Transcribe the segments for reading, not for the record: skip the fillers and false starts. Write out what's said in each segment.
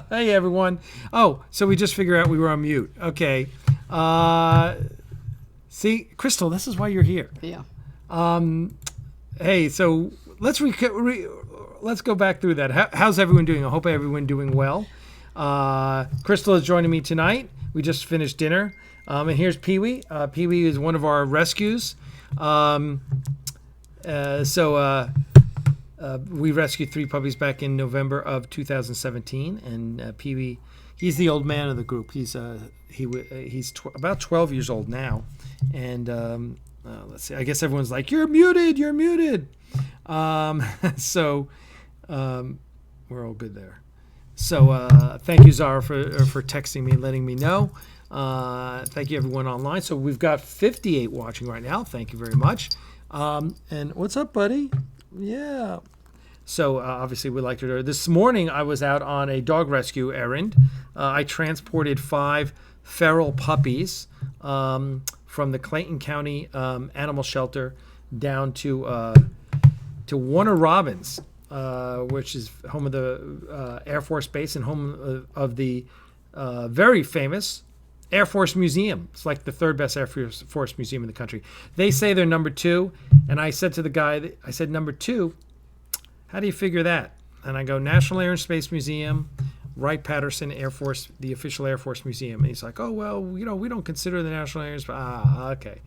Hey, everyone. Oh, so we just figured out we were on mute. Okay. See, Crystal, this is why you're here. Yeah. Hey, so let's let's go back through that. How's everyone doing? I hope everyone doing well. Crystal is joining me tonight. We just finished dinner. And here's Pee-wee. Pee-wee is one of our rescues. We rescued 3 puppies back in November of 2017, and Pee-wee, he's the old man of the group. He's about 12 years old now, and let's see. I guess everyone's like, "You're muted. You're muted." So we're all good there. So thank you, Zara, for texting me and letting me know. Thank you, everyone online. So we've got 58 watching right now. Thank you very much. And what's up, buddy? Yeah. So obviously we liked it. This morning I was out on a dog rescue errand. I transported 5 feral puppies from the Clayton County Animal Shelter down to Warner Robins, which is home of the Air Force Base and home of the very famous Air Force Museum. It's like the 3rd best Air Force Museum in the country. They say they're number 2. And I said to the guy, I said, number 2, how do you figure that? And I go, National Air and Space Museum, Wright-Patterson Air Force, the official Air Force Museum. And he's like, oh, well, we don't consider the National Air and Space. Okay.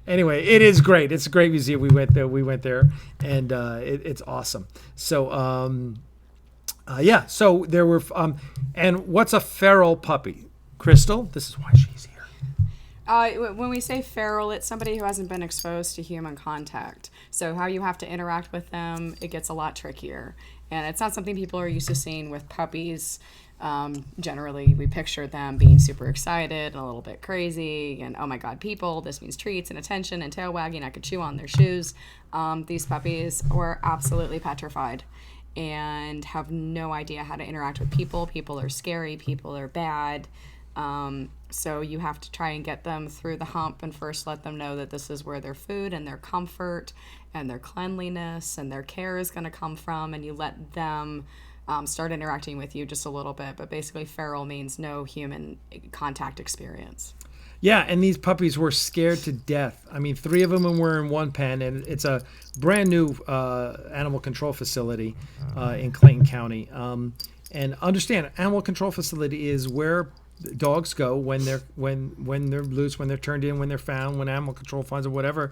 Anyway, it is great. It's a great museum. We went there, and it's awesome. So, yeah. So there were, and what's a feral puppy? Crystal, this is why she's here. When we say feral, it's somebody who hasn't been exposed to human contact. So how you have to interact with them, it gets a lot trickier. And it's not something people are used to seeing with puppies. Generally, we picture them being super excited and a little bit crazy. And, oh my God, people, this means treats and attention and tail wagging. I could chew on their shoes. These puppies were absolutely petrified and have no idea how to interact with people. People are scary. People are bad. So you have to try and get them through the hump and first let them know that this is where their food and their comfort and their cleanliness and their care is going to come from, and you let them start interacting with you just a little bit. But basically, feral means no human contact experience. Yeah, and these puppies were scared to death. I mean, 3 of them were in one pen, and it's a brand new animal control facility in Clayton County. And understand, animal control facility is where dogs go when they're loose, when they're turned in, when they're found, when animal control finds them, whatever.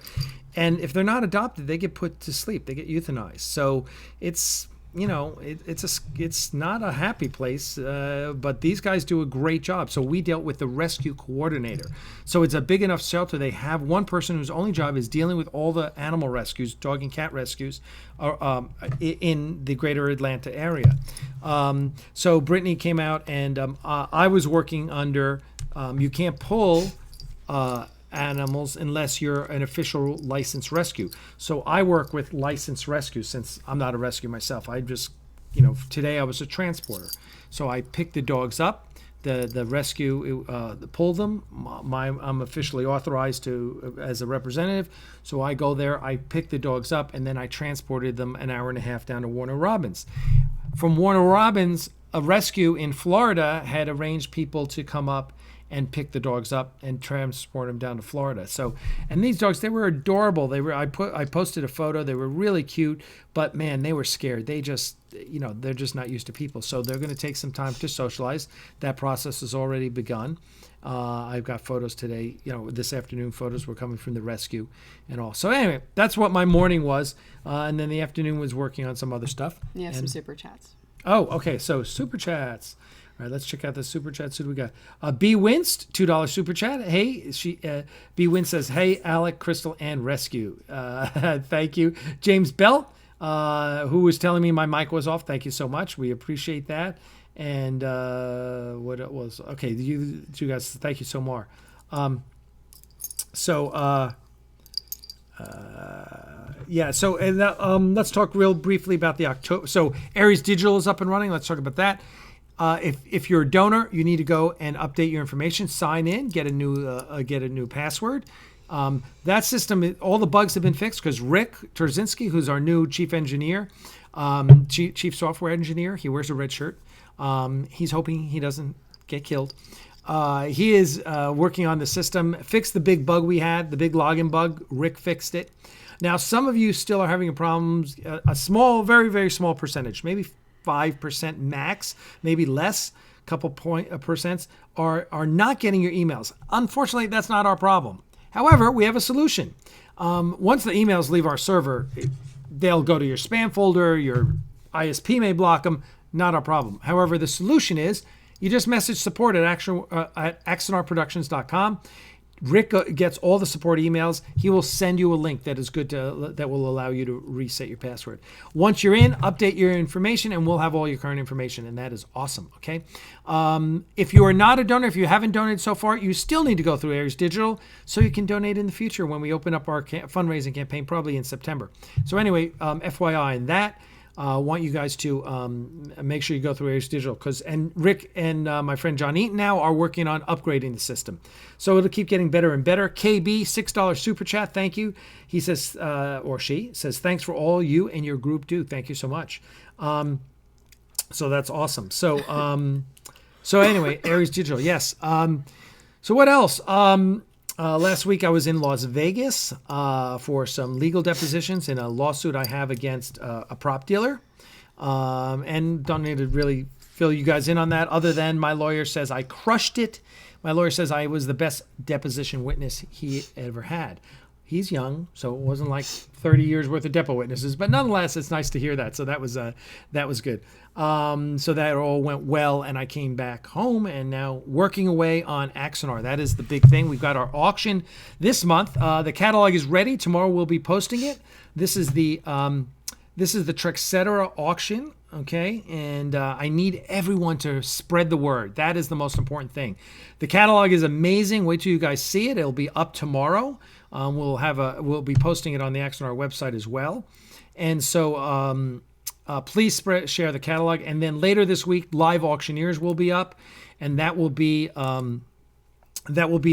And if they're not adopted, they get put to sleep. They get euthanized. So it's it's not a happy place, but these guys do a great job. So we dealt with the rescue coordinator. So it's a big enough shelter. They have one person whose only job is dealing with all the animal rescues, dog and cat rescues, in the greater Atlanta area. So Brittany came out, and I was working under, you can't pull animals unless you're an official licensed rescue. So I work with licensed rescue since I'm not a rescue myself. I just, today I was a transporter. So I picked the dogs up. The rescue pulled them. I'm officially authorized to as a representative. So I go there, I pick the dogs up, and then I transported them an hour and a half down to Warner Robins. From Warner Robins, a rescue in Florida had arranged people to come up and pick the dogs up and transport them down to Florida. So, and these dogs, they were adorable. I posted a photo. They were really cute, but man, they were scared. They just, they're just not used to people. So they're going to take some time to socialize. That process has already begun. I've got photos today, this afternoon photos were coming from the rescue and all. So anyway, that's what my morning was. And then the afternoon was working on some other stuff. Yeah, some super chats. Oh, okay. So super chats. All right, let's check out the super chats. Who do we got? B. Winst, $2 super chat. Hey, B. Winst says, hey, Alec, Crystal, and Rescue. Thank you. James Belt, who was telling me my mic was off. Thank you so much. We appreciate that. And what it was. Okay, you guys, thank you so much. Yeah, so and let's talk real briefly about the October. So Aries Digital is up and running. Let's talk about that. If you're a donor, you need to go and update your information, sign in, get a new password. That system, all the bugs have been fixed because Rick Terzinski, who's our new chief engineer, chief software engineer, he wears a red shirt. He's hoping he doesn't get killed. He is working on the system, fixed the big bug we had, the big login bug. Rick fixed it. Now, some of you still are having problems, a small, very, very small percentage, maybe 5% max, maybe less, couple percents, are not getting your emails. Unfortunately, that's not our problem. However, we have a solution. Once the emails leave our server, they'll go to your spam folder, your ISP may block them, not our problem. However, the solution is you just message support at axanarproductions.com. Rick gets all the support emails. He will send you a link that is good that will allow you to reset your password. Once you're in, update your information, and we'll have all your current information, and that is awesome. Okay. If you are not a donor, if you haven't donated so far, you still need to go through Aries Digital so you can donate in the future when we open up our fundraising campaign, probably in September. So anyway, FYI in that. Want you guys to make sure you go through Aries Digital and Rick and my friend John Eaton now are working on upgrading the system. So it'll keep getting better and better. KB, $6 super chat. Thank you. He says, or she says, thanks for all you and your group do. Thank you so much. So that's awesome. So, so anyway, Aries Digital. Yes. So what else? Last week I was in Las Vegas for some legal depositions in a lawsuit I have against a prop dealer. And don't need to really fill you guys in on that other than my lawyer says I crushed it. My lawyer says I was the best deposition witness he ever had. He's young, so it wasn't like 30 years worth of depo witnesses, but nonetheless, it's nice to hear that. So that was good. So that all went well, and I came back home and now working away on Axanar. That is the big thing. We've got our auction this month. The catalog is ready. Tomorrow we'll be posting it. This is the Trexcetera auction. Okay, and I need everyone to spread the word. That is the most important thing. The catalog is amazing. Wait till you guys see it. It'll be up tomorrow. We'll be posting it on the Axanar website as well. And so please share the catalog. And then later this week, Live Auctioneers will be up, and that will be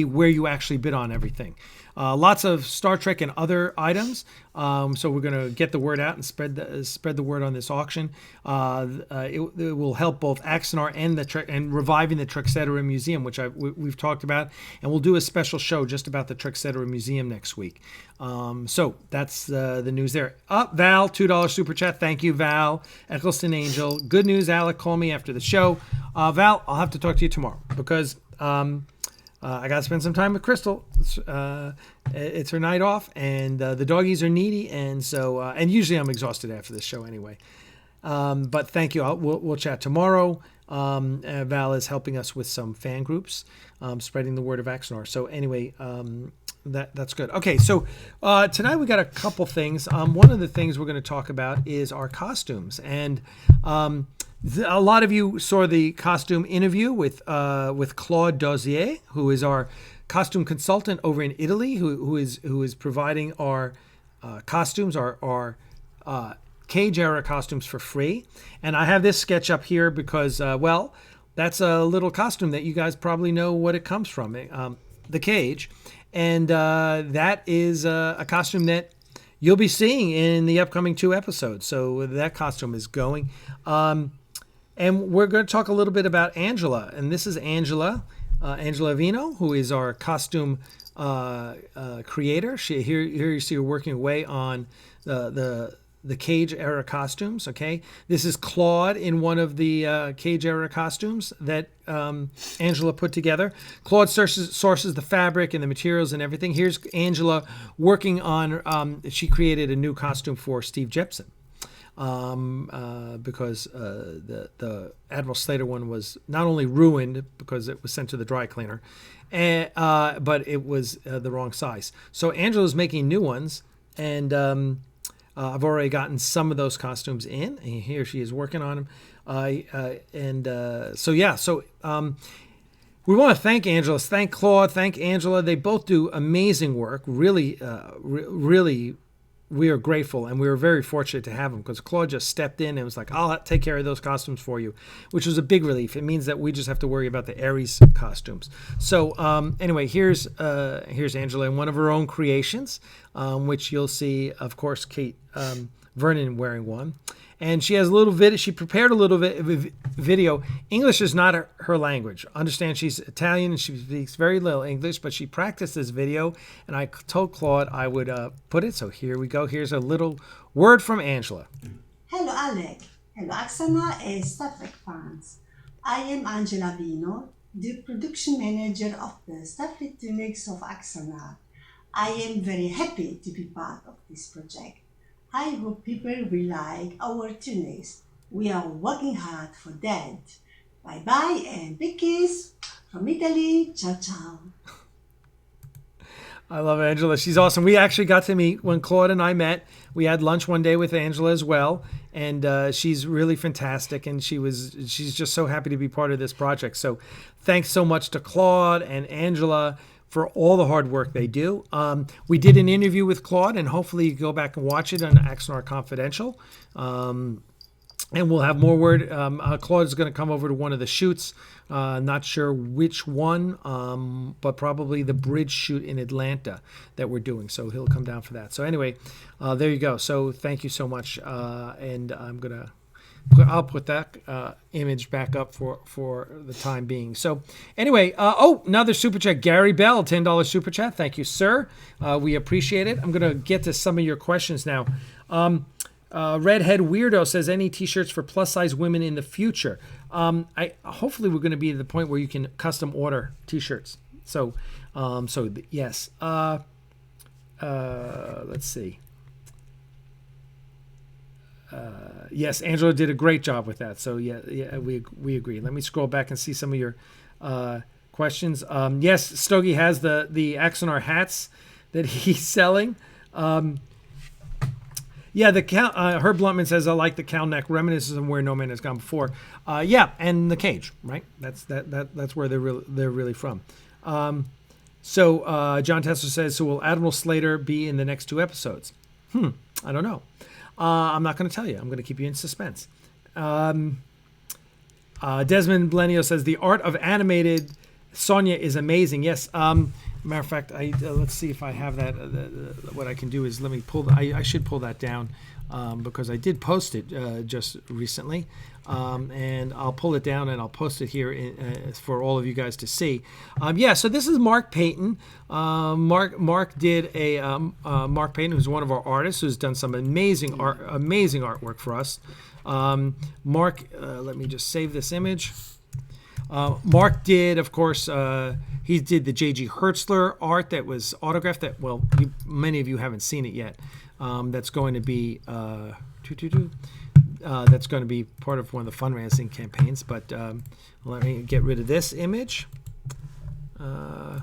where you actually bid on everything. Lots of Star Trek and other items. So we're going to get the word out and spread the word on this auction. It will help both Axanar and reviving the Trexcetera Museum, which we've talked about, and we'll do a special show just about the Trexcetera Museum next week. So that's the news there. Val, $2 super chat. Thank you, Val. Eccleston Angel. Good news, Alec. Call me after the show. Val, I'll have to talk to you tomorrow because I got to spend some time with Crystal. It's her night off, and the doggies are needy, and so and usually I'm exhausted after this show anyway. But thank you. We'll chat tomorrow. Val is helping us with some fan groups, spreading the word of Axanar. So anyway, that's good. Okay, so tonight we got a couple things. One of the things we're going to talk about is our costumes, and a lot of you saw the costume interview with Claude Dozier, who is our costume consultant over in Italy, who is providing our costumes, our Cage era costumes for free. And I have this sketch up here because, well, that's a little costume that you guys probably know what it comes from, the Cage, and that is a costume that you'll be seeing in the upcoming 2 episodes. So that costume is going. And we're going to talk a little bit about Angela. And this is Angela Vino, who is our costume creator. Here you see her working away on the Cage era costumes. Okay, this is Claude in one of the Cage era costumes that Angela put together. Claude sources the fabric and the materials and everything. Here's Angela working on. She created a new costume for Steve Jepson. Because the Admiral Slater one was not only ruined because it was sent to the dry cleaner, but it was the wrong size. So Angela's making new ones, and I've already gotten some of those costumes in, and here she is working on them. So we want to thank Angela, thank Claude, thank Angela. They both do amazing work. Really, really. We are grateful, and we were very fortunate to have them because Claude just stepped in and was like, I'll take care of those costumes for you, which was a big relief. It means that we just have to worry about the Aries costumes. So anyway, here's Angela in one of her own creations, which you'll see, of course, Kate Vernon wearing one. and she has a little video. She prepared a little video. English is not her language. Understand, she's Italian and she speaks very little English, but she practiced this video, and I told Claude I would put it. So here we go. Here's a little word from Angela. Hello, Alec. Hello, Axanar and Star Trek fans. I am Angela Vino, the production manager of the Starfleet Tunics of Axanar. I am very happy to be part of this project. I hope people will like our tunics. We are working hard for that. Bye-bye and big kiss from Italy. Ciao, ciao. I love Angela. She's awesome. We actually got to meet when Claude and I met. We had lunch one day with Angela as well, and she's really fantastic. And she's just so happy to be part of this project. So, thanks so much to Claude and Angela for all the hard work they do. We did an interview with Claude, and hopefully you go back and watch it on Axanar Confidential. And we'll have more word. Claude is going to come over to one of the shoots. Not sure which one, but probably the bridge shoot in Atlanta that we're doing. So he'll come down for that. So anyway, there you go. So thank you so much. And I'll put that image back up for the time being. So anyway, another super chat. Gary Bell, $10 super chat. Thank you, sir. We appreciate it. I'm going to get to some of your questions now. Redhead Weirdo says, any t-shirts for plus size women in the future? Hopefully we're going to be at the point where you can custom order t-shirts. So yes. Let's see. Yes, Angela did a great job with that. So yeah, we agree. Let me scroll back and see some of your questions. Yes, Stogie has the Axanar hats that he's selling. Yeah, the Herb Bluntman says, I like the cow neck, reminiscence of where no man has gone before. Yeah, and the cage, right? That's where they're really from. So John Tesler says, so will Admiral Slater be in the next 2 episodes? I don't know. I'm not going to tell you. I'm going to keep you in suspense. Desmond Blenio says, the art of animated Sonya is amazing. Yes. Matter of fact, let's see if I have that. What I can do is let me pull. I should pull that down because I did post it just recently, and I'll pull it down and I'll post it here for all of you guys to see. Yeah, so this is Mark Payton. Mark did a Mark Payton, who's one of our artists, who's done some amazing artwork for us. Mark, let me just save this image. Mark did, of course. He did the J.G. Hertzler art that was autographed. That many of you haven't seen it yet. That's going to be that's going to be part of one of the fundraising campaigns. But let me get rid of this image and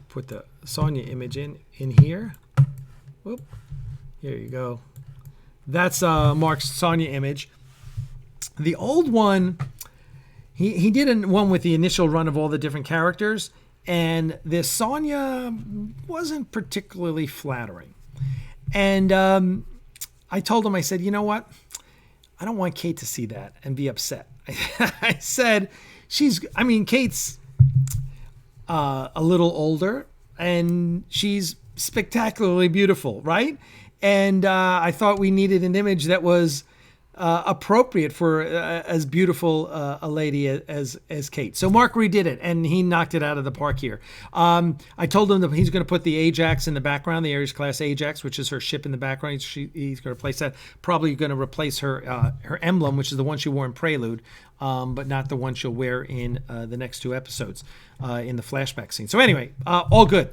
put the Sonya image in here. Whoop! Here you go. That's Mark's Sonya image. The old one. He did one with the initial run of all the different characters, and this Sonya wasn't particularly flattering. And I told him, I said, you know what? I don't want Kate to see that and be upset. I said, Kate's a little older, and she's spectacularly beautiful, right? And I thought we needed an image that was appropriate for as beautiful a lady as Kate. So Mark redid it, and he knocked it out of the park here. I told him that he's going to put the Ajax in the background, the Ares class Ajax, which is her ship in the background. He's going to replace that. Probably going to replace her emblem, which is the one she wore in Prelude, but not the one she'll wear in the next 2 episodes in the flashback scene. So anyway, all good.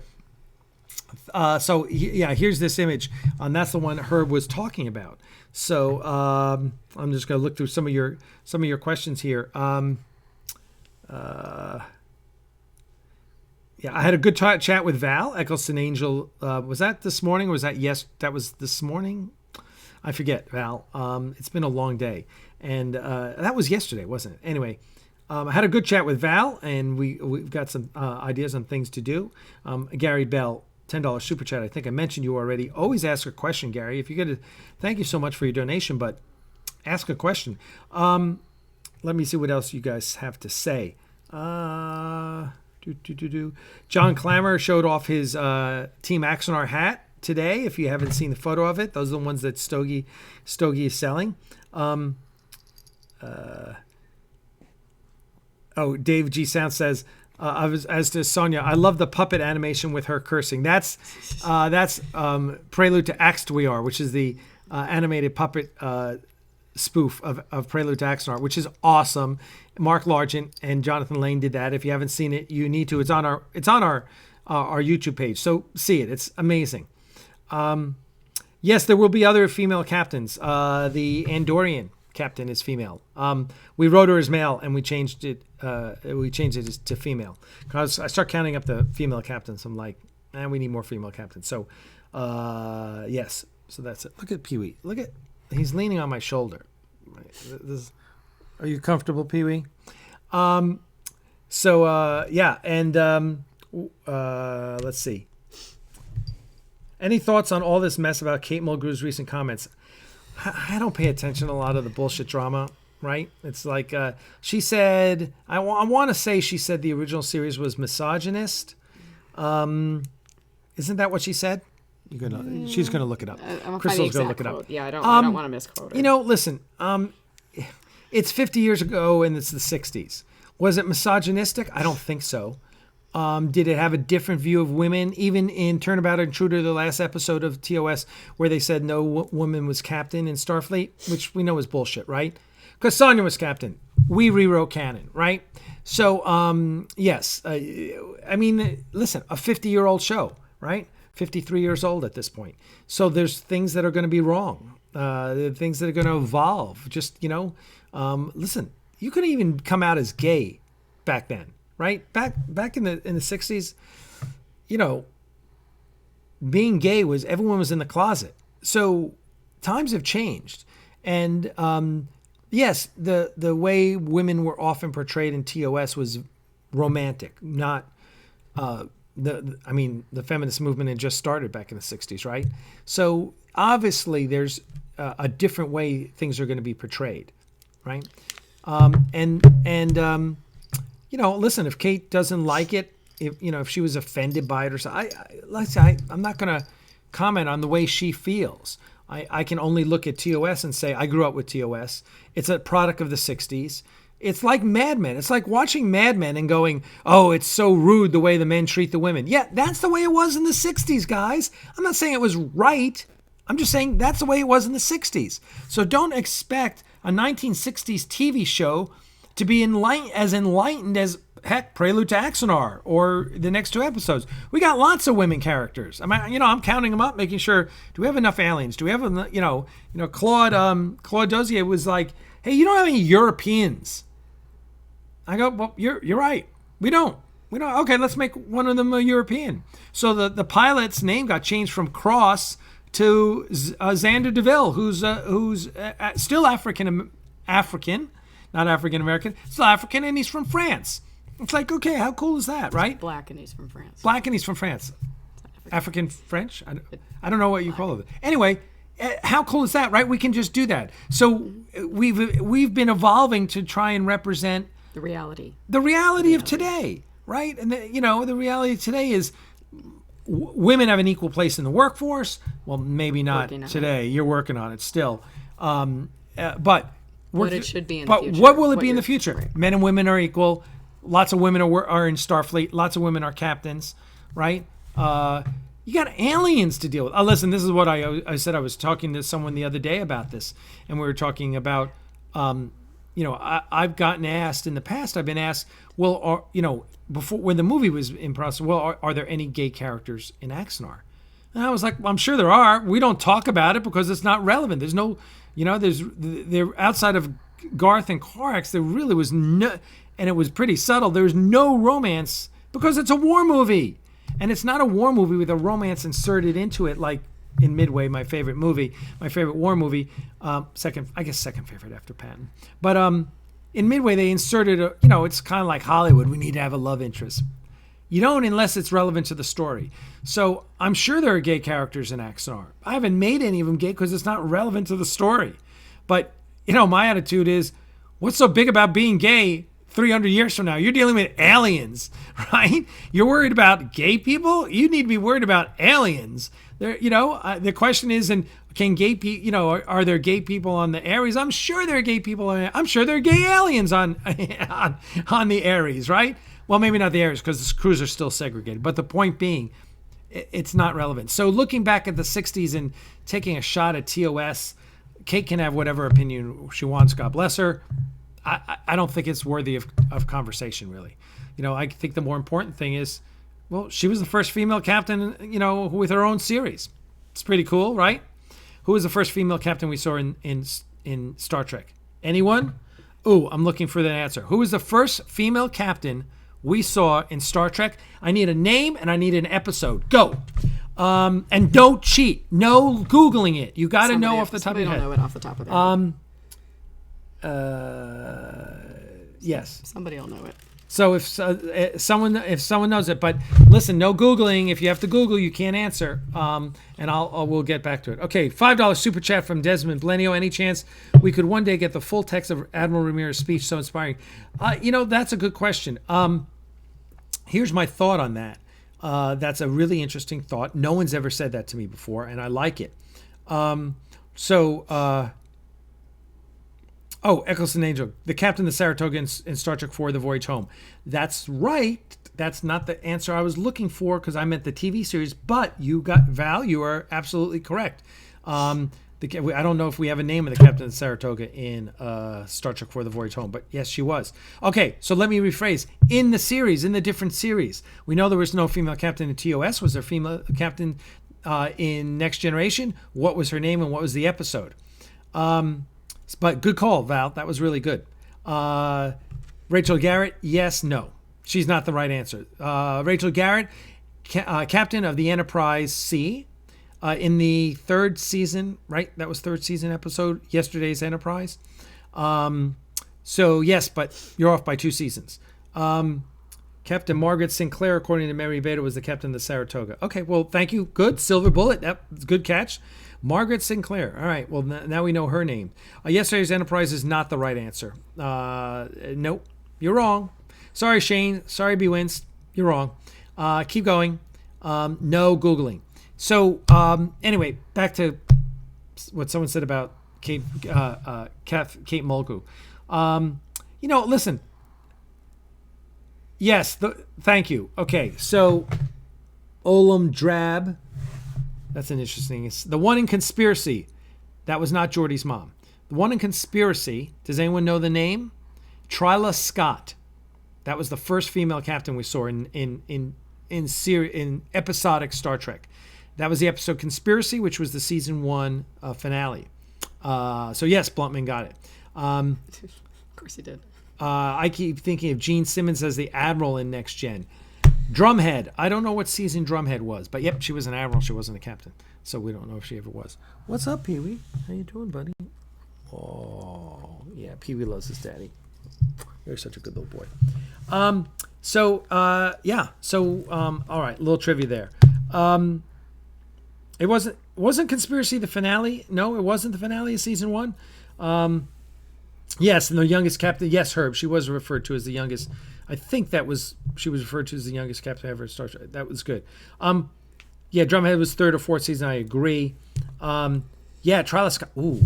Here's this image, and that's the one Herb was talking about. So I'm just going to look through some of your questions here. I had a good chat with Val Eccleston Angel. Was that this morning, or was that that was this morning? I forget, Val. It's been a long day, and that was yesterday, wasn't it? Anyway. I had a good chat with Val, and we've got some ideas on things to do. Gary Bell, $10 super chat. I think I mentioned you already. Always ask a question, Gary. If you get thank you so much for your donation, but ask a question. Let me see what else you guys have to say. John Clammer showed off his Team Axanar hat. today. If you haven't seen the photo of it, those are the ones that Stogie is selling. Dave G. Sound says, as to Sonia, I love the puppet animation with her cursing. That's Prelude to Axtwear, which is the animated puppet spoof of Prelude to Axanar, which is awesome. Mark Largent and Jonathan Lane did that. If you haven't seen it, you need to. It's on our YouTube page, so see it. It's amazing. Yes, there will be other female captains. The Andorian captain is female. We wrote her as male, and we changed it. To female. Because I start counting up the female captains. I'm like, we need more female captains. So, yes. So that's it. Look at Pee-wee. He's leaning on my shoulder. Are you comfortable, Pee-wee? Yeah. And let's see. Any thoughts on all this mess about Kate Mulgrew's recent comments? I don't pay attention to a lot of the bullshit drama, right? It's like she said, I want to say she said the original series was misogynist. Isn't that what she said? She's gonna look it up. Crystal's gonna look it up. Yeah, I don't want to misquote it. Listen, it's 50 years ago and it's the 60s. Was it misogynistic? I don't think so. Did it have a different view of women? Even in Turnabout Intruder, the last episode of TOS, where they said no woman was captain in Starfleet, which we know is bullshit, right? Because Sonya was captain. We rewrote canon, right? So, yes. Listen, a 50-year-old show, right? 53 years old at this point. So there's things that are going to be wrong. There are things that are going to evolve. Just, listen, you couldn't even come out as gay back then, right? Back in the 60s, being gay was, everyone was in the closet. So times have changed. And yes, the way women were often portrayed in TOS was romantic, not the feminist movement had just started back in the 60s, right? So obviously there's a different way things are going to be portrayed, right? Listen, if Kate doesn't like it, if she was offended by it or something, I'm not going to comment on the way she feels. I can only look at TOS and say, I grew up with TOS. It's a product of the 60s. It's like Mad Men. It's like watching Mad Men and going, oh, it's so rude the way the men treat the women. Yeah, that's the way it was in the 60s, guys. I'm not saying it was right. I'm just saying that's the way it was in the 60s. So don't expect a 1960s TV show to be as enlightened as, heck, Prelude to Axanar or the next two episodes. We got lots of women characters. I'm counting them up, making sure, do we have enough aliens? Do we have, Claude Dozier was like, hey, you don't have any Europeans. I go, well, you're right. We don't. Okay, let's make one of them a European. So the pilot's name got changed from Cross to Xander DeVille, who's still African, not African American, still African, and he's from France. It's like, okay, how cool is that, right? Black and he's from France. African French? I don't know what you call it. Anyway, how cool is that, right? We can just do that. So we've been evolving to try and represent the reality of today, right? And the reality of today is women have an equal place in the workforce. Well, maybe not today. You're working on it still, but what it should be in the future. But what will it be in the future? Right. Men and women are equal. Lots of women are in Starfleet. Lots of women are captains, right? You got aliens to deal with. Listen, this is what I said. I was talking to someone the other day about this, and we were talking about, I've gotten asked in the past. I've been asked, well, before when the movie was in process, well, are there any gay characters in Axanar? And I was like, well, I'm sure there are. We don't talk about it because it's not relevant. There's no, there outside of Garth and Corax, there really was no, and it was pretty subtle. There was no romance because it's a war movie. And it's not a war movie with a romance inserted into it, like in Midway, my favorite war movie, second favorite after Patton. But in Midway, they inserted it's kind of like Hollywood. We need to have a love interest. You don't unless it's relevant to the story. So I'm sure there are gay characters in Axanar. I haven't made any of them gay because it's not relevant to the story. But my attitude is, what's so big about being gay? 300 years from now. You're dealing with aliens, right? You're worried about gay people? You need to be worried about aliens. There, the question is, and can gay people, are there gay people on the Ares? I'm sure there are gay people I'm sure there are gay aliens on the Ares, right? Well, maybe not the Ares because the crews are still segregated. But the point being, it's not relevant. So looking back at the 60s and taking a shot at TOS, Kate can have whatever opinion she wants, God bless her. I don't think it's worthy of conversation, really. I think the more important thing is, well, she was the first female captain, with her own series. It's pretty cool, right? Who was the first female captain we saw in Star Trek? Anyone? Ooh, I'm looking for the answer. Who was the first female captain we saw in Star Trek? I need a name and I need an episode. Go. And don't cheat. No Googling it. You got to know off the top of your head. Somebody don't know it off the top of their head. Yes. Somebody will know it. So if someone knows it, but listen, no Googling. If you have to Google, you can't answer. And we'll get back to it. Okay, $5 super chat from Desmond Blenio. Any chance we could one day get the full text of Admiral Ramirez's speech? So inspiring. That's a good question. Here's my thought on that. That's a really interesting thought. No one's ever said that to me before, and I like it. Eccleston Angel, the captain of the Saratoga in Star Trek IV, The Voyage Home. That's right. That's not the answer I was looking for because I meant the TV series, but you are absolutely correct. I don't know if we have a name of the captain of the Saratoga in Star Trek IV, The Voyage Home, but yes, she was. Okay, so let me rephrase. In the different series, we know there was no female captain in TOS. Was there female captain in Next Generation? What was her name and what was the episode? But good call, Val. That was really good. Rachel Garrett, yes, no. She's not the right answer. Rachel Garrett, captain of the Enterprise C in the third season, right? That was third season episode, Yesterday's Enterprise. So yes, but you're off by 2 seasons. Captain Margaret Sinclair, according to Mary Beta, was the captain of the Saratoga. Okay, well, thank you. Good. Silver bullet. That's good catch. Margaret Sinclair. All right. Well, now we know her name. Yesterday's Enterprise is not the right answer. Nope. You're wrong. Sorry, Shane. Sorry, B. Winst. You're wrong. Keep going. No Googling. So, anyway, back to what someone said about Kate Mulgrew. Listen. Yes. Thank you. Okay. So, Olam Drab. That's an interesting. The one in Conspiracy. That was not Geordie's mom. The one in Conspiracy. Does anyone know the name? Twyla Scott. That was the first female captain we saw in episodic Star Trek. That was the episode Conspiracy, which was the season 1 finale. So yes, Bluntman got it. Of course he did. I keep thinking of Gene Simmons as the Admiral in Next Gen. Drumhead. I don't know what season Drumhead was, but yep, she was an Admiral. She wasn't a captain. So we don't know if she ever was. What's up, Pee-wee? How you doing, buddy? Oh, yeah, Pee-wee loves his daddy. You're such a good little boy. All right, little trivia there. It wasn't Conspiracy the finale? No, it wasn't the finale of season 1. Yes, and the youngest captain. Yes, Herb. She was referred to as the youngest. I think she was referred to as the youngest captain ever in Star Trek. That was good. Drumhead was 3rd or 4th season. I agree. Twyla Scott. Ooh,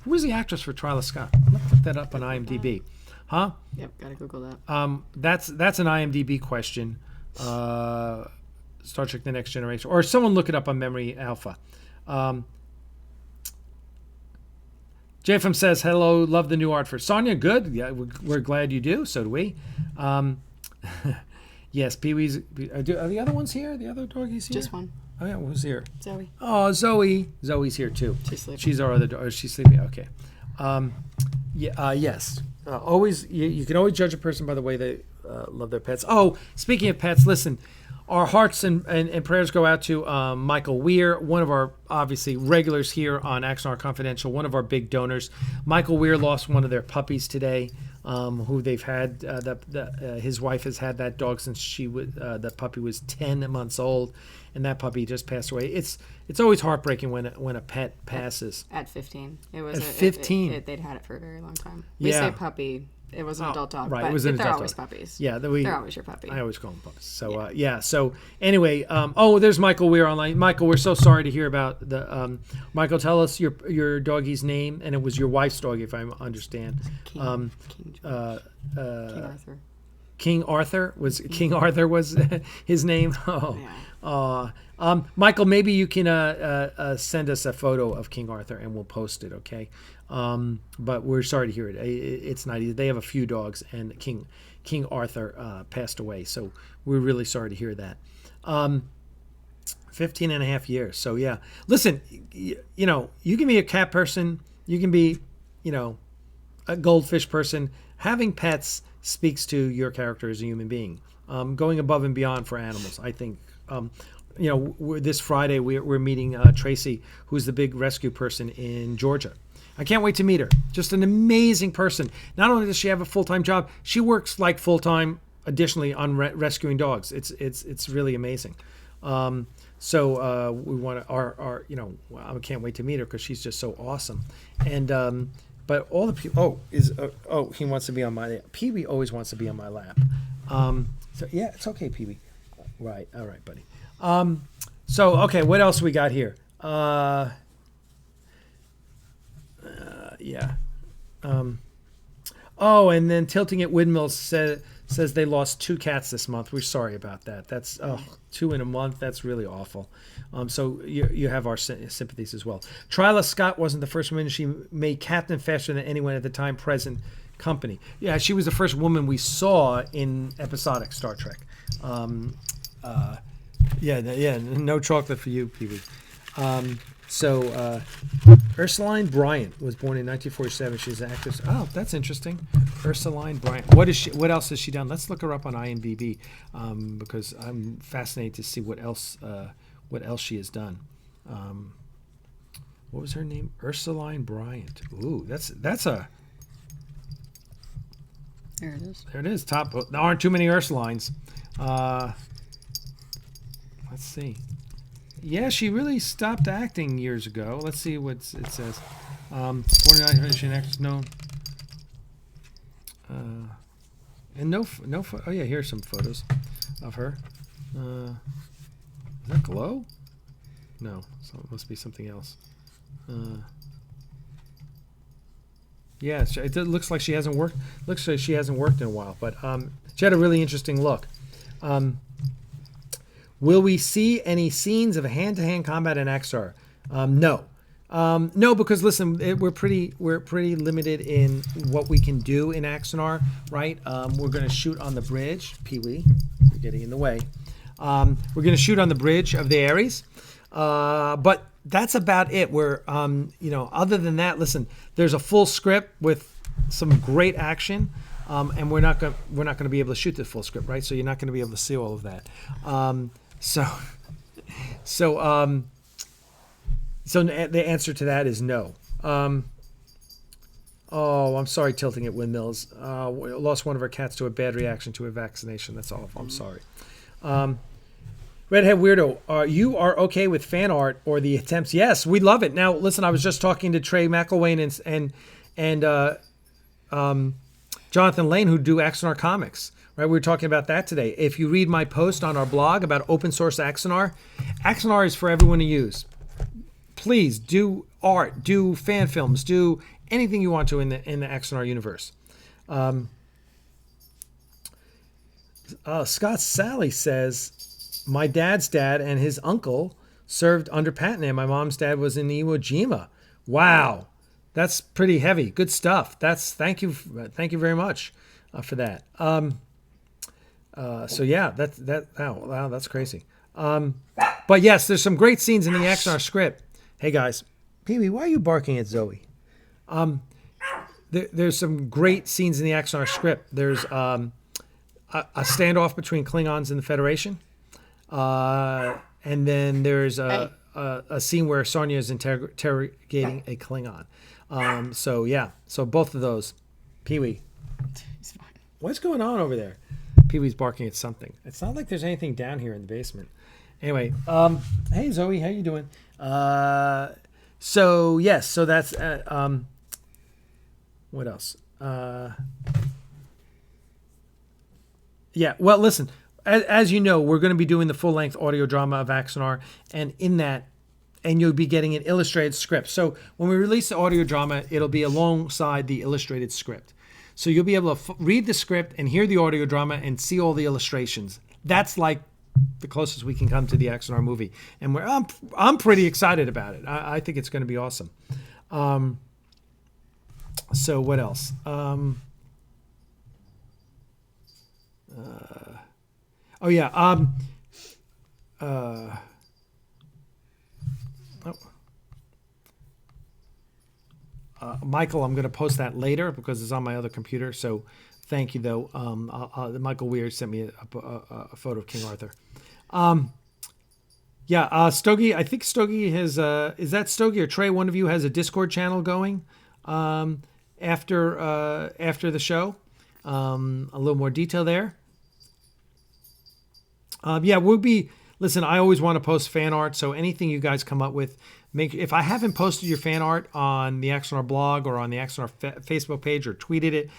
who was the actress for Twyla Scott? I'm gonna look that up on IMDb. Huh? Yep, gotta Google that. That's an IMDb question. Star Trek: The Next Generation, or someone look it up on Memory Alpha. JFM says, hello, love the new art for Sonia. Good. Yeah, we're glad you do. So do we. Yes, Pee-wee's. Are the other ones here? The other doggies here? Just one. Oh, yeah. Who's here? Zoe. Oh, Zoe. Zoe's here, too. She's sleeping. She's our other dog. Oh, she's sleeping. Okay. Yes. Always. You can always judge a person by the way they love their pets. Oh, speaking of pets, listen. Our hearts and prayers go out to Michael Weir, one of our, obviously, regulars here on Axanar Confidential, one of our big donors. Michael Weir lost one of their puppies today, who they've had. His wife has had that dog since the puppy was 10 months old, and that puppy just passed away. It's always heartbreaking when a pet passes. At 15. It was at 15. They'd had it for a very long time. We say puppy. it was an adult dog. right, But it was an they're adult always dog. puppies. Yeah, They're always your puppy. I always call them puppies. So yeah. So anyway, there's Michael Weir online. Michael, we're so sorry to hear about the. Michael, tell us your doggie's name, and it was your wife's doggy, if I understand. King Arthur. King Arthur was his name. Oh, Yeah. Michael, maybe you can send us a photo of King Arthur and we'll post it, okay? But we're sorry to hear it. It's not easy. They have a few dogs, and King Arthur passed away, so we're really sorry to hear that. 15 and a half years. So yeah, listen, you can be a cat person, you can be, a goldfish person. Having pets speaks to your character as a human being. Going above and beyond for animals, I think. This Friday we're meeting Tracy, who's the big rescue person in Georgia. I can't wait to meet her. Just an amazing person. Not only does she have a full-time job, she works like full-time additionally on rescuing dogs. It's really amazing. So we want to I can't wait to meet her because she's just so awesome. And but all the people. He wants to be on my. Pee-wee always wants to be on my lap. So yeah, it's okay, Pee-wee. Right, all right, buddy. So okay, what else we got here? Yeah. And then Tilting at Windmills says they lost 2 cats this month. We're sorry about that. That's 2 in a month. That's really awful. So you have our sympathies as well. Twyla Scott wasn't the first woman. She made Captain faster than anyone at the time present company. Yeah, she was the first woman we saw in episodic Star Trek. No chocolate for you, Pee-wee. Ursuline Bryant was born in 1947. She's an actress. Oh, that's interesting. Ursuline Bryant. What else has she done? Let's look her up on IMDb because I'm fascinated to see what else she has done. What was her name? Ursuline Bryant. Ooh, that's a. There it is. There it is. Top. There aren't too many Ursulines. Let's see. Yeah, she really stopped acting years ago. Let's see what it says. 49 she an actress known. And no. Oh yeah, here's some photos of her. Is that Glow? No, so it must be something else. Yeah, it looks like she hasn't worked. Looks like she hasn't worked in a while, but she had a really interesting look. Will we see any scenes of hand-to-hand combat in Axanar? No. No, because listen, we're pretty limited in what we can do in Axanar, right? We're going to shoot on the bridge. Pee-wee, you're getting in the way. We're going to shoot on the bridge of the Ares, but that's about it. We're, other than that, listen, there's a full script with some great action, and we're not going to be able to shoot the full script, right? So you're not going to be able to see all of that. So the answer to that is no. I'm sorry, Tilting at Windmills. We lost one of our cats to a bad reaction to a vaccination. That's awful. I'm sorry. Redhead Weirdo, you are okay with fan art or the attempts? Yes, we love it. Now, listen, I was just talking to Trey McElwain and Jonathan Lane, who do Axanar Comics. Right, we were talking about that today. If you read my post on our blog about open source Axanar is for everyone to use. Please do art, do fan films, do anything you want to in the Axanar universe. Scott Sally says, my dad's dad and his uncle served under Patton, and my mom's dad was in Iwo Jima. Wow, that's pretty heavy. Good stuff. Thank you very much for that. That's crazy. But yes, there's some great scenes in the Axanar script. Hey guys, Pee-wee, why are you barking at Zoe? There's some great scenes in the Axanar script. There's a standoff between Klingons and the Federation, and then there's a scene where Sonya is interrogating a Klingon. So both of those. Pee-wee, what's going on over there? Pee-wee's barking at something. It's not like there's anything down here in the basement. Anyway, hey Zoe, how you doing? So that's what else? Yeah. Well, listen, as you know, we're going to be doing the full-length audio drama of Axanar, and in that, and you'll be getting an illustrated script. So when we release the audio drama, it'll be alongside the illustrated script. So you'll be able to read the script and hear the audio drama and see all the illustrations. That's like the closest we can come to the Axanar movie, and I'm pretty excited about it. I think it's going to be awesome. So what else? Oh yeah. Michael, I'm going to post that later because it's on my other computer. So thank you, though. Michael Weir sent me a photo of King Arthur. Stogie, I think Stogie has, is that Stogie or Trey? One of you has a Discord channel going after the show. A little more detail there. We'll be, listen, I always want to post fan art. So anything you guys come up with, if I haven't posted your fan art on the Axanar blog or on the Axanar Facebook page or tweeted it,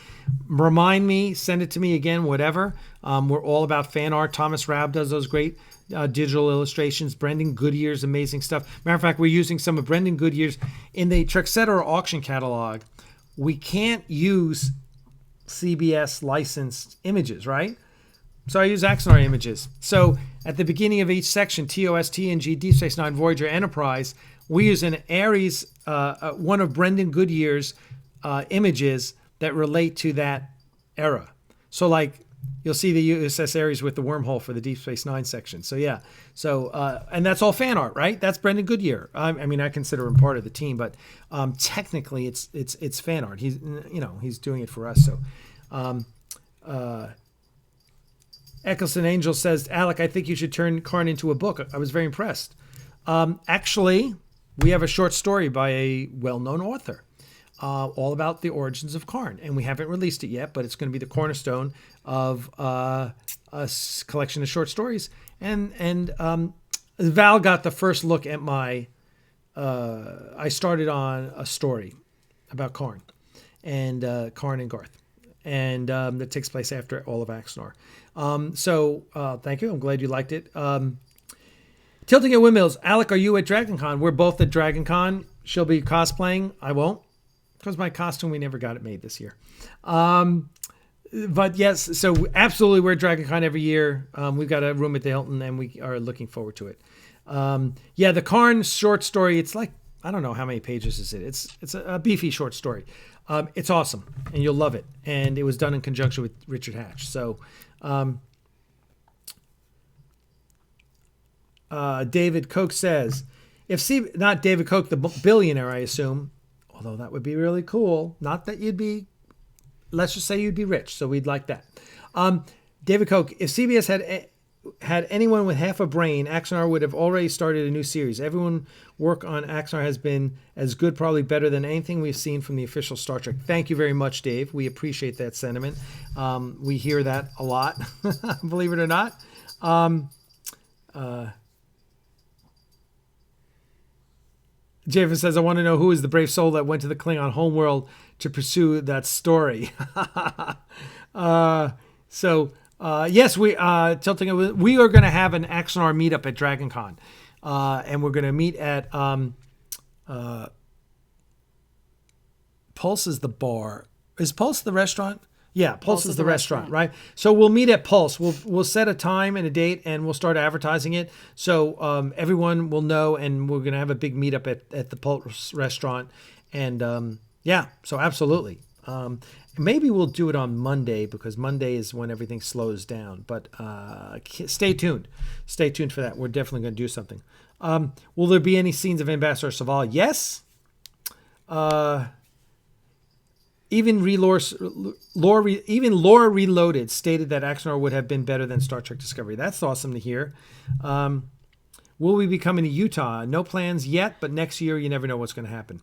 remind me, send it to me again, whatever. We're all about fan art. Thomas Rabb does those great digital illustrations. Brendan Goodyear's amazing stuff. Matter of fact, we're using some of Brendan Goodyear's in the Trexeter auction catalog. We can't use CBS licensed images, right? So I use Axanar images. So at the beginning of each section, TOS, TNG, Deep Space Nine, Voyager, Enterprise, we use an Ares, one of Brendan Goodyear's images that relate to that era. So like you'll see the USS Ares with the wormhole for the Deep Space Nine section. So yeah. So and that's all fan art, right? That's Brendan Goodyear. I mean, I consider him part of the team, but technically it's fan art. He's doing it for us. So. Eccleston Angel says, Alec, I think you should turn Karn into a book. I was very impressed. Actually, we have a short story by a well-known author all about the origins of Karn. And we haven't released it yet, but it's going to be the cornerstone of a collection of short stories. And Val got the first look at my... I started on a story about Karn and Garth. And that takes place after all of Axanar. Thank you. I'm glad you liked it. Tilting at Windmills. Alec, are you at DragonCon? We're both at DragonCon. She'll be cosplaying. I won't, because my costume, we never got it made this year. But yes, so absolutely, we're at DragonCon every year. We've got a room at the Hilton, and we are looking forward to it. The Karn short story, it's like, I don't know how many pages is it. It's a beefy short story. It's awesome, and you'll love it. And it was done in conjunction with Richard Hatch. So, David Koch says, not David Koch, the billionaire, I assume, although that would be really cool. Not that you'd be, let's just say you'd be rich. So we'd like that. David Koch, if CBS had anyone with half a brain, Axanar would have already started a new series. Everyone work on Axanar has been as good, probably better than anything we've seen from the official Star Trek. Thank you very much, Dave. We appreciate that sentiment. We hear that a lot, believe it or not. Javen says, I want to know who is the brave soul that went to the Klingon homeworld to pursue that story. Yes, we are going to have an Axanar meetup at DragonCon, and we're going to meet at Pulse is the bar. Is Pulse the restaurant? Yeah, Pulse is the restaurant, right? So we'll meet at Pulse. We'll set a time and a date, and we'll start advertising it. So everyone will know, and we're going to have a big meetup at the Pulse restaurant. And so absolutely. Maybe we'll do it on Monday, because Monday is when everything slows down. But stay tuned. Stay tuned for that. We're definitely going to do something. Will there be any scenes of Ambassador Saval? Yes. Even Lore Reloaded stated that Axanar would have been better than Star Trek Discovery. That's awesome to hear. Will we be coming to Utah? No plans yet, but next year you never know what's going to happen.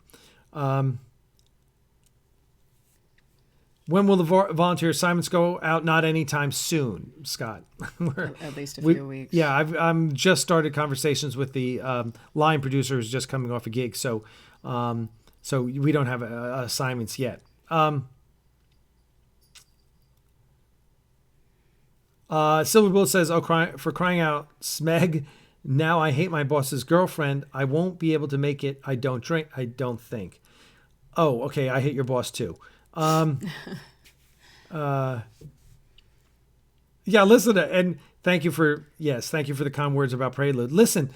When will the volunteer assignments go out? Not anytime soon, Scott. At least a few weeks. Yeah, I've just started conversations with the line producer who's just coming off a gig, so we don't have assignments yet. Silver Bull says, "Oh, for crying out, Smeg! Now I hate my boss's girlfriend. I won't be able to make it. I don't drink. I don't think. Oh, okay. I hate your boss too. Yeah. Listen, and thank you for the kind words about Prelude. Listen,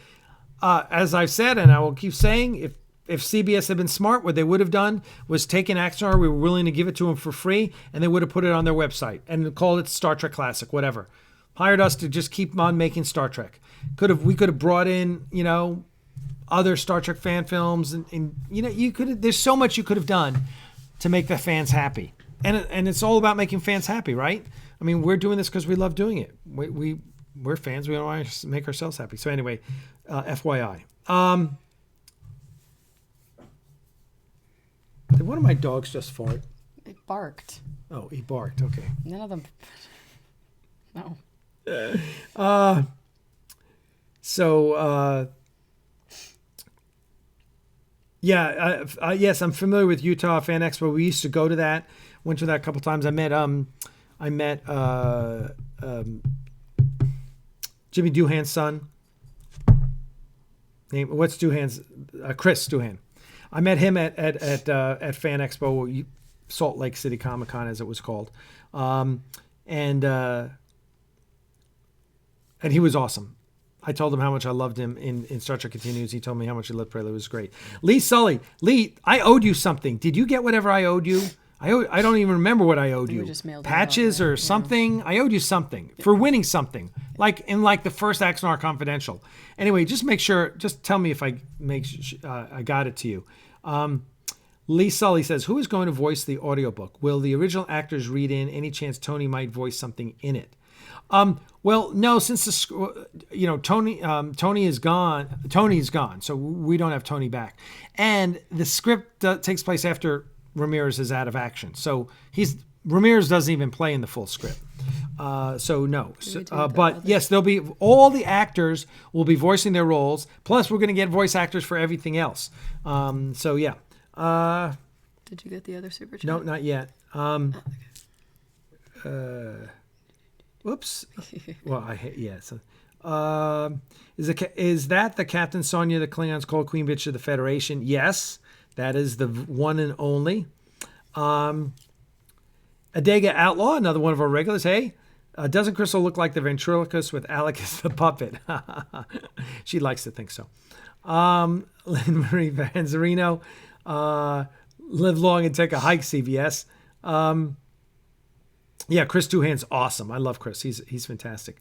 as I've said, and I will keep saying, if CBS had been smart, what they would have done was taken Axanar. We were willing to give it to them for free, and they would have put it on their website and called it Star Trek Classic, whatever. Hired us to just keep on making Star Trek. We could have brought in, other Star Trek fan films, and there's so much you could have done to make the fans happy, and it's all about making fans happy, right? I mean, we're doing this because we love doing it. We're fans. We want to make ourselves happy. So anyway, FYI. Did one of my dogs just fart? It barked. Oh, he barked. Okay. None of them. No. Yes, I'm familiar with Utah Fan Expo. We used to go to that. Went to that a couple times. I met Jimmy Doohan's son. What's Doohan's? Chris Doohan. I met him at Fan Expo, Salt Lake City Comic Con, as it was called, and he was awesome. I told him how much I loved him in Star Trek Continues. He told me how much he loved Prelude. It was great. Lee Sully, I owed you something. Did you get whatever I owed you? I don't even remember what I owed you. Just mailed Patches or something. I owed you something for winning something, like the first Axanar Confidential. Anyway, just make sure. Just tell me if I got it to you. Lee Sully says, "Who is going to voice the audiobook? Will the original actors read in? Any chance Tony might voice something in it?" Well, no, since Tony is gone. Tony's gone, so we don't have Tony back, and the script takes place after Ramirez is out of action. So Ramirez doesn't even play in the full script. So no. But yes, there'll be all the actors will be voicing their roles. Plus, we're going to get voice actors for everything else. So yeah. Did you get the other super chat? No, not yet. Whoops. Well, is that the Captain Sonya, the Klingons called Queen Bitch of the Federation? Yes. That is the one and only. Adega Outlaw, another one of our regulars. Hey, doesn't Crystal look like the ventriloquist with Alec as the puppet? She likes to think so. Lynn Marie Vanzarino, live long and take a hike, CBS. Chris Doohan's awesome. I love Chris. He's fantastic.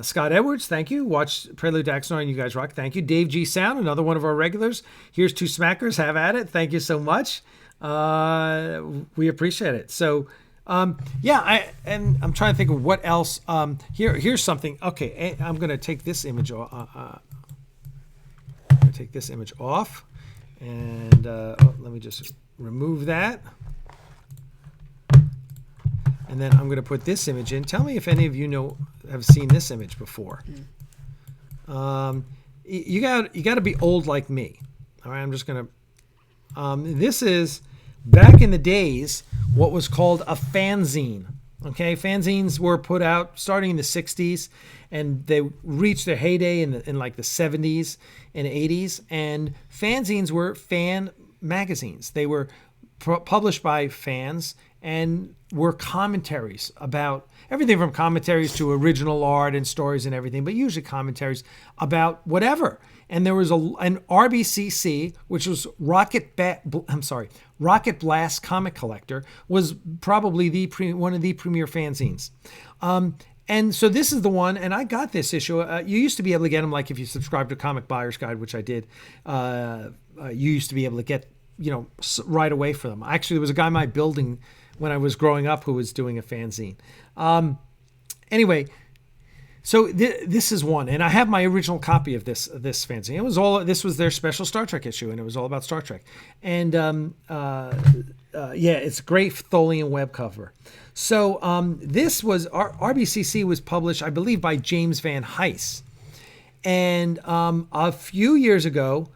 Scott Edwards, thank you. Watch Prelude to Axanar and you guys rock. Thank you. Dave G. Sound, another one of our regulars. Here's two smackers. Have at it. Thank you so much. We appreciate it. So, I'm trying to think of what else. Here's something. Okay, I'm going to take this image off. And let me just remove that. And then I'm going to put this image in. Tell me if any of you have seen this image before. You got to be old like me. All right, I'm just going to. This is back in the days what was called a fanzine. Okay, fanzines were put out starting in the 60s, and they reached their heyday in like the 70s and 80s. And fanzines were fan magazines. They were published by fans and were commentaries about everything from commentaries to original art and stories and everything, but usually commentaries about whatever. And there was an RBCC, which was Rocket Blast Comic Collector, was probably one of the premier fanzines. And so this is the one, and I got this issue. You used to be able to get them, like if you subscribed to Comic Buyer's Guide, which I did. You used to be able to get, right away for them. Actually, there was a guy in my building when I was growing up who was doing a fanzine. Anyway, so this is one, and I have my original copy of this fanzine. This was their special Star Trek issue, and it was all about Star Trek. And it's a great Tholian web cover. So this was RBCC was published, I believe, by James Van Heiss, and a few years ago,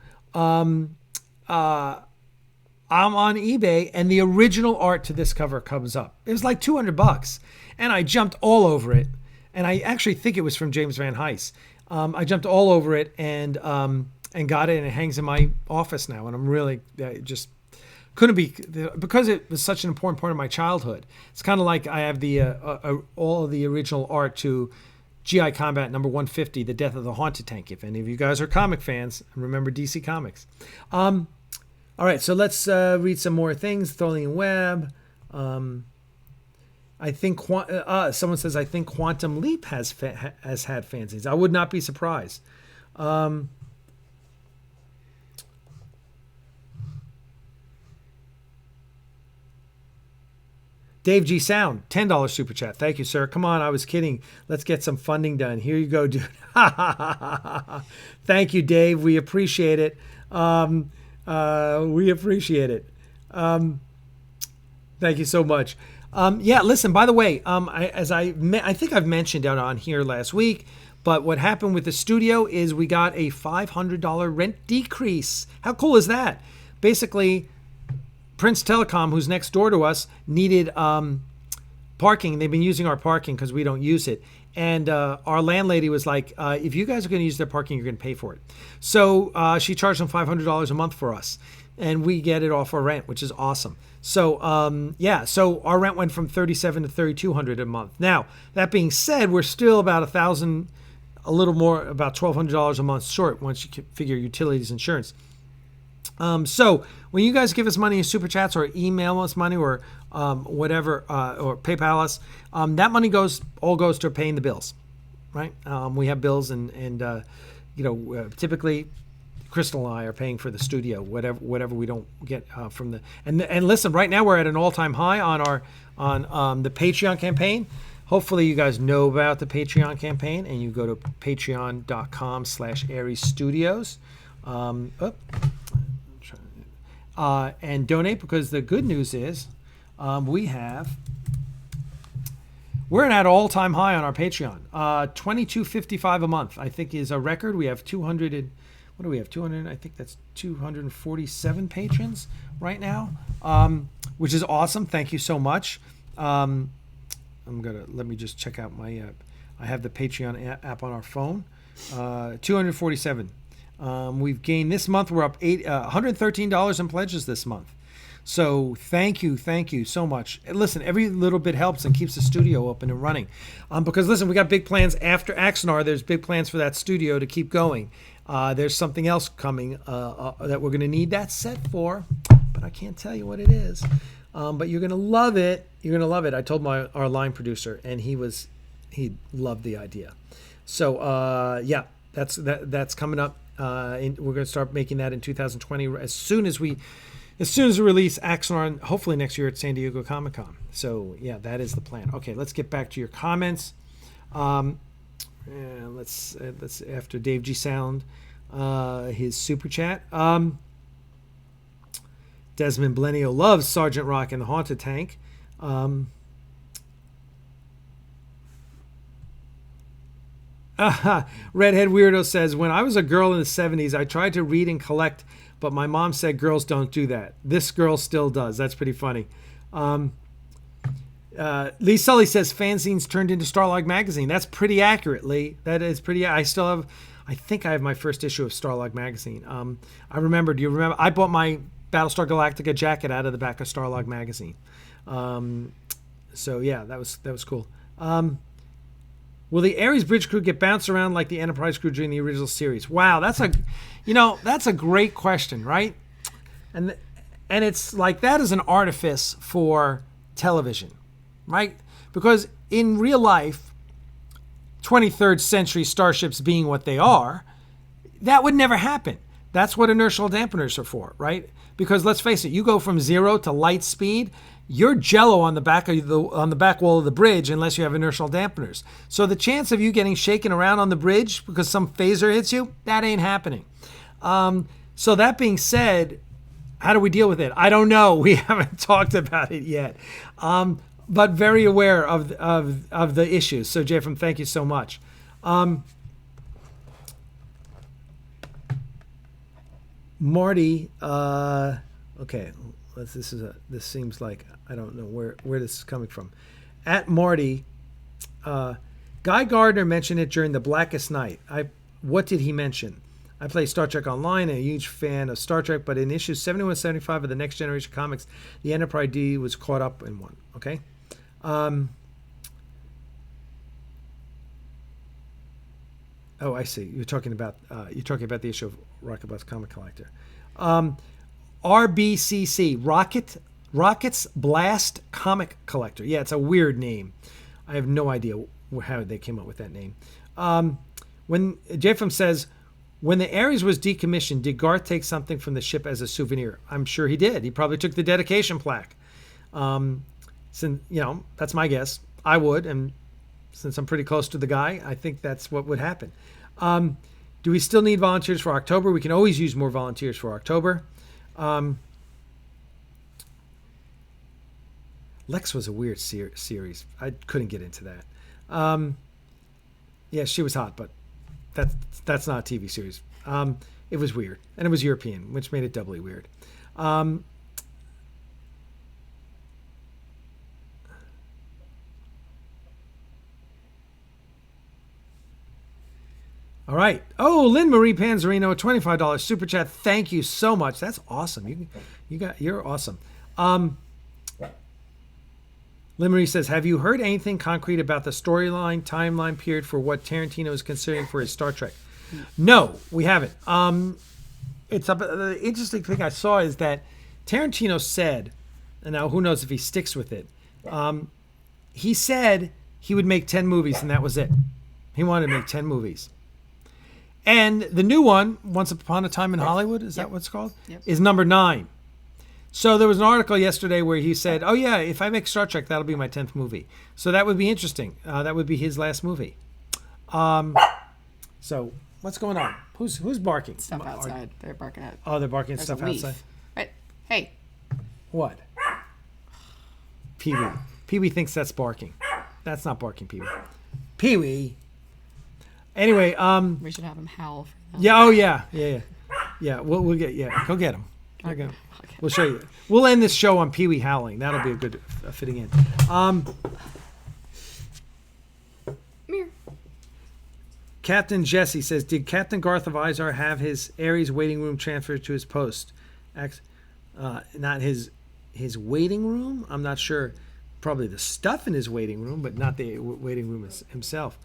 I'm on eBay, and the original art to this cover comes up. It was like $200, and I jumped all over it. And I actually think it was from James Van Heist. I jumped all over it and got it, and it hangs in my office now. And I'm really just couldn't be, because it was such an important part of my childhood. It's kind of like I have the all of the original art to GI Combat number 150, The Death of the Haunted Tank. If any of you guys are comic fans, remember DC Comics. All right, so let's read some more things. Tholian Web. I think someone says, I think Quantum Leap has had fanzines. I would not be surprised. Dave G Sound, $10 super chat. Thank you, sir. Come on, I was kidding. Let's get some funding done. Here you go, dude. Thank you, Dave. We appreciate it. We appreciate it. Thank you so much. Yeah, listen, by the way, I think I've mentioned out on here last week, but what happened with the studio is we got a $500 rent decrease. How cool is that? Basically, Prince Telecom, who's next door to us, needed parking. They've been using our parking because we don't use it. And our landlady was like, if you guys are going to use their parking, you're going to pay for it. So she charged them $500 a month for us. And we get it off our rent, which is awesome. So, yeah, so our rent went from $3,700 to $3,200 a month. Now, that being said, we're still about $1,000, a little more, about $1,200 a month short once you figure utilities, insurance. So when you guys give us money in super chats or email us money or whatever, or PayPal us, that money all goes to paying the bills, right? We have bills and typically Crystal and I are paying for the studio, whatever we don't get from the, and listen, right now we're at an all-time high on the Patreon campaign. Hopefully you guys know about the Patreon campaign, and you go to patreon.com/Aries Studios. And donate, because the good news is we're at an all-time high on our Patreon. $22.55 a month, I think, is a record. We have 200. What do we have? 200. I think that's 247 patrons right now, which is awesome. Thank you so much. Let me just check out my. I have the Patreon app on our phone. 247. We've gained this month. We're up $113 in pledges this month. So thank you so much. Listen, every little bit helps and keeps the studio open and running. Because listen, we got big plans after Axanar. There's big plans for that studio to keep going. There's something else coming that we're going to need that set for, but I can't tell you what it is. But you're going to love it. You're going to love it. I told our line producer, and he loved the idea. So yeah, that's coming up. We're going to start making that in 2020 as soon as we release Axanar, hopefully next year at San Diego Comic-Con. So yeah, that is the plan. Okay, let's get back to your comments. Let's after Dave G Sound, his super chat. Desmond Blenio loves Sergeant Rock and the Haunted Tank. Redhead Weirdo says, when I was a girl in the 70s, I tried to read and collect, but my mom said girls don't do that. This girl still does. That's pretty funny. Lee Sully says fanzines turned into Starlog magazine. That's pretty accurate, Lee. That is pretty. I think I have my first issue of Starlog magazine. Do you remember? I bought my Battlestar Galactica jacket out of the back of Starlog magazine. So yeah, that was cool. Will the Ares bridge crew get bounced around like the Enterprise crew during the original series? Wow, that's a great question, right? And it's like that is an artifice for television, right? Because in real life, 23rd century starships being what they are, that would never happen. That's what inertial dampeners are for, right? Because let's face it, you go from 0 to light speed, you're jello on the back wall of the bridge unless you have inertial dampeners. So the chance of you getting shaken around on the bridge because some phaser hits you, that ain't happening. So that being said, how do we deal with it? I don't know. We haven't talked about it yet, but very aware of the issues. So Jeffrey, thank you so much. Marty, okay, This seems like I don't know where this is coming from. At Marty, Guy Gardner mentioned it during The Blackest Night. What did he mention? I play Star Trek Online and a huge fan of Star Trek, but in issues 71 75 of the Next Generation comics, the Enterprise D was caught up in one. Okay. Oh, I see. You're talking about the issue of Rocket Blast Comic Collector. RBCC, Rocket's Blast Comic Collector. Yeah, it's a weird name. I have no idea how they came up with that name. When JFM says, when the Ares was decommissioned, did Garth take something from the ship as a souvenir? I'm sure he did. He probably took the dedication plaque. Since, that's my guess. I would, and since I'm pretty close to the guy, I think that's what would happen. Do we still need volunteers for October? We can always use more volunteers for October. Lex was a weird series. I couldn't get into that. Yeah, she was hot, but that's not a TV series. It was weird, and it was European, which made it doubly weird. All right. Oh, Lynn Marie Panzerino, a $25 super chat. Thank you so much. That's awesome. You're awesome. Lynn Marie says, have you heard anything concrete about the storyline, timeline period for what Tarantino is considering for his Star Trek? No, we haven't. The interesting thing I saw is that Tarantino said, and now who knows if he sticks with it, he said he would make 10 movies and that was it. He wanted to make 10 movies. And the new one, Once Upon a Time in Hollywood, is that what it's called? Yep. Is number 9. So there was an article yesterday where he said, oh yeah, if I make Star Trek, that'll be my 10th movie. So that would be interesting. That would be his last movie. So what's going on? Who's barking? Stuff outside. They're barking at. Oh, they're barking at There's stuff a leaf. outside? Right. Hey. What? Pee-wee. Pee-wee thinks that's barking. That's not barking, Pee-wee. Pee-wee. Anyway, We should have him howl for them. yeah, oh yeah. We'll get go get him. Okay. We'll show you. We'll end this show on Pee-wee howling. That'll be a good fitting in. Mirror. Captain Jesse says, did Captain Garth of Izar have his Ares waiting room transferred to his post? Not his waiting room? I'm not sure. Probably the stuff in his waiting room, but not the waiting room himself.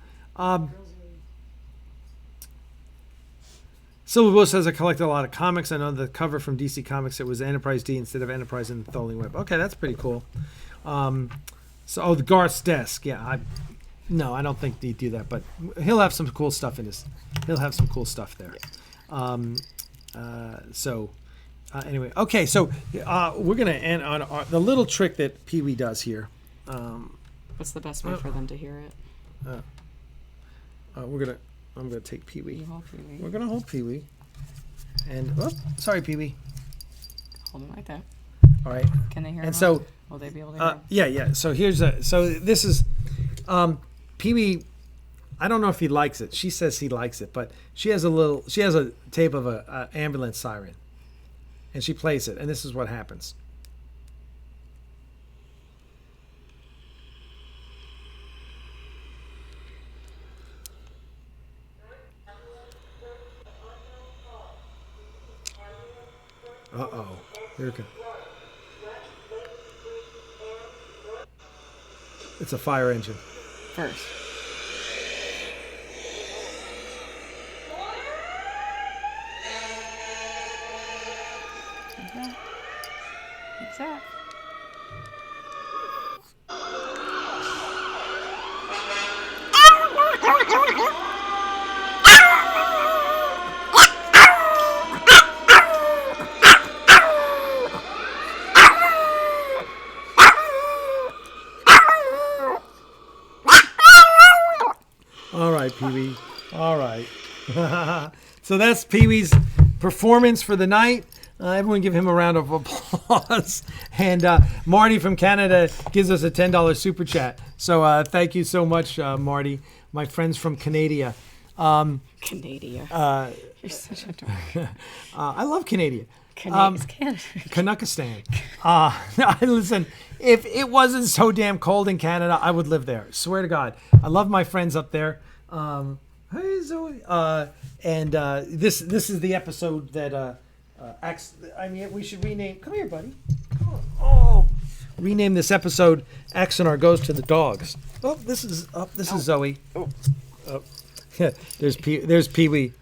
Silver Bull says, I collected a lot of comics. I know the cover from DC Comics, it was Enterprise D instead of Enterprise in the Thawing Web. Okay, that's pretty cool. The Garth's desk. Yeah, I don't think he'd do that, but he'll have some cool stuff in his. He'll have some cool stuff there. Anyway, okay, so we're gonna end on the little trick that Pee-wee does here. What's the best way for them to hear it? I'm gonna take Pee-wee. You hold Pee-wee. We're gonna hold Pee-wee. And sorry, Pee-wee. Hold it like that. All right. Can they hear? And him? so, Will they be able to hear? him? Yeah. So this is Pee-wee. I don't know if he likes it. She says he likes it, but she has a tape of a ambulance siren, and she plays it, and this is what happens. Uh-oh. Here it comes. It's a fire engine. First. Exact. All right, Pee-wee. All right. So that's Pee-wee's performance for the night. Everyone give him a round of applause. And Marty from Canada gives us a $10 super chat. So thank you so much, Marty, my friends from Canada. Canada. You're such a dork. I love Canada. Canuckistan. Listen, if it wasn't so damn cold in Canada, I would live there. Swear to God. I love my friends up there. Hey, Zoe. This is the episode that we should rename. Come here, buddy. Come on. Oh, rename this episode. Axanar goes to the dogs. Oh, this is Zoe. Oh, yeah. There's Pee-wee.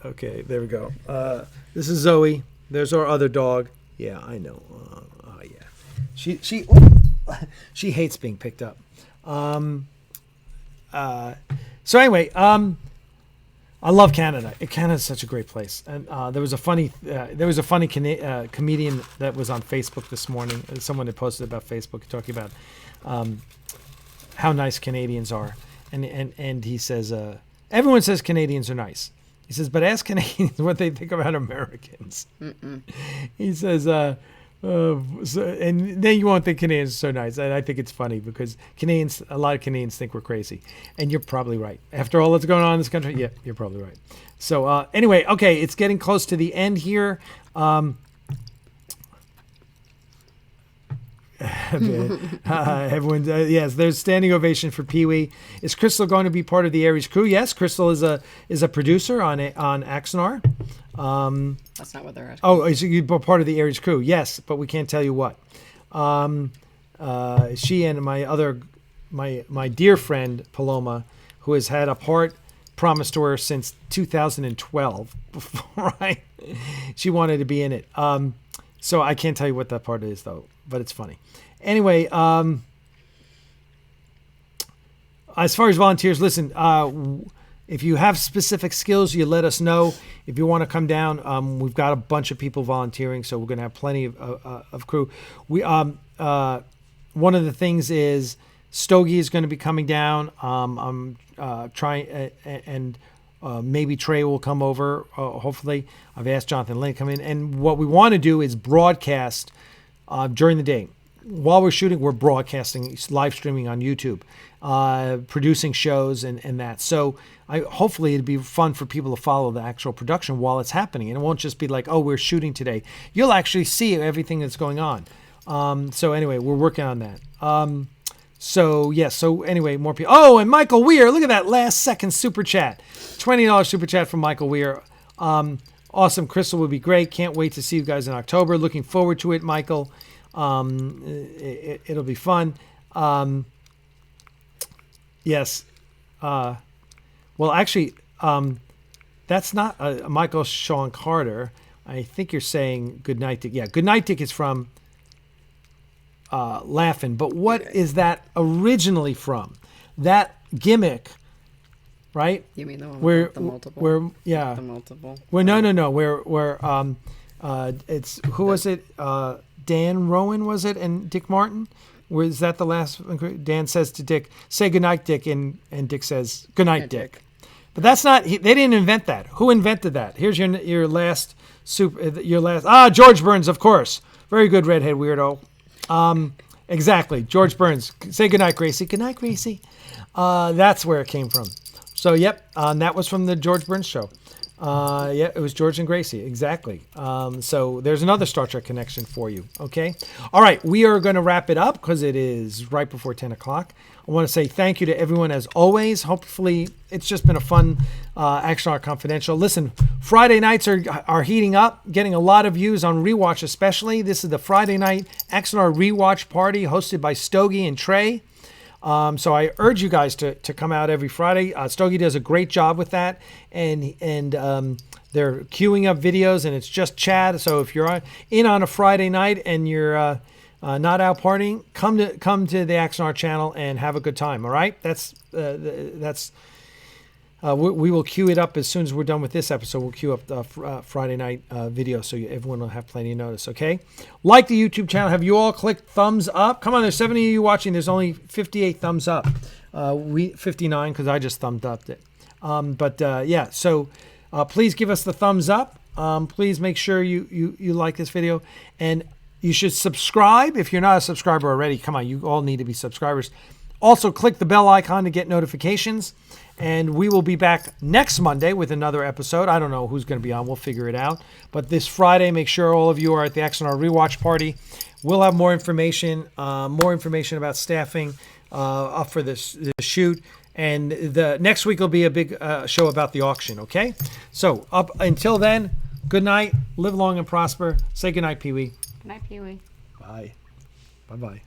Okay, there we go. This is Zoe. There's our other dog. Yeah, I know. Yeah, she hates being picked up. So anyway, I love Canada. Canada's such a great place. And there was a funny comedian that was on Facebook this morning. Someone had posted about Facebook talking about how nice Canadians are, and he says everyone says Canadians are nice. He says, but ask Canadians what they think about Americans. He says, and then you won't think Canadians are so nice. And I think it's funny because a lot of Canadians think we're crazy. And you're probably right. After all that's going on in this country, yeah, you're probably right. So anyway, okay, it's getting close to the end here. Everyone, yes, there's standing ovation for Pee-wee. Is Crystal going to be part of the Aries crew? Yes, Crystal is a producer on Axanar. That's not what they're asking. Oh, is you part of the Aries crew? Yes, but we can't tell you what. She and my dear friend Paloma, who has had a part promised to her since 2012, right? She wanted to be in it. So I can't tell you what that part is though, but it's funny. Anyway, as far as volunteers, listen, if you have specific skills, you let us know. If you want to come down, we've got a bunch of people volunteering, so we're going to have plenty of crew. We one of the things is Stogie is going to be coming down. I'm trying and maybe Trey will come over. Hopefully, I've asked Jonathan Lane to come in, and what we want to do is broadcast during the day. While we're shooting, we're broadcasting, live streaming on YouTube, producing shows and that. So hopefully it'd be fun for people to follow the actual production while it's happening. And it won't just be like, oh, we're shooting today. You'll actually see everything that's going on. So anyway, we're working on that. So anyway, more people. Oh, and Michael Weir, look at that last second super chat. $20 super chat from Michael Weir. Awesome. Crystal would be great. Can't wait to see you guys in October. Looking forward to it, Michael. It'll be fun. Yes. Well, actually, that's not Michael Sean Carter. I think you're saying Good Night Dick. Yeah, Good Night Dick is from Laughing. But what is that originally from? That gimmick, right? You mean the one with the multiple? The multiple. No. Where it's who was it? Dan Rowan, was it, and Dick Martin? Was that the last? Dan says to Dick, "Say goodnight, Dick," and Dick says, "Goodnight, Dick." But that's not. They didn't invent that. Who invented that? Here's your last George Burns, of course. Very good redhead weirdo. Exactly, George Burns. Say goodnight, Gracie. Goodnight, Gracie. That's where it came from. So yep, that was from the George Burns show. Yeah, it was George and Gracie. Exactly. So there's another Star Trek connection for you. Okay. All right. We are going to wrap it up because it is right before 10 o'clock. I want to say thank you to everyone as always. Hopefully it's just been a fun Axanar Confidential. Listen, Friday nights are heating up, getting a lot of views on Rewatch especially. This is the Friday night Axanar Rewatch party hosted by Stogie and Trey. So I urge you guys to come out every Friday. Stogie does a great job with that, and they're queuing up videos, and it's just chat. So if you're in on a Friday night and you're not out partying, come to the Axanar channel and have a good time. All right, we will queue it up as soon as we're done with this episode. We'll queue up the Friday night video so everyone will have plenty of notice, okay? Like the YouTube channel. Have you all clicked thumbs up? Come on, there's 70 of you watching. There's only 58 thumbs up. 59 because I just thumbed up it. Yeah, so please give us the thumbs up. Please make sure you like this video. And you should subscribe if you're not a subscriber already. Come on, you all need to be subscribers. Also, click the bell icon to get notifications. And we will be back next Monday with another episode. I don't know who's going to be on. We'll figure it out. But this Friday, make sure all of you are at the Axanar rewatch party. We'll have more information about staffing up for this shoot. And the next week will be a big show about the auction, okay? So up until then, good night. Live long and prosper. Say good night, Pee-wee. Good night, Pee-wee. Bye. Bye-bye.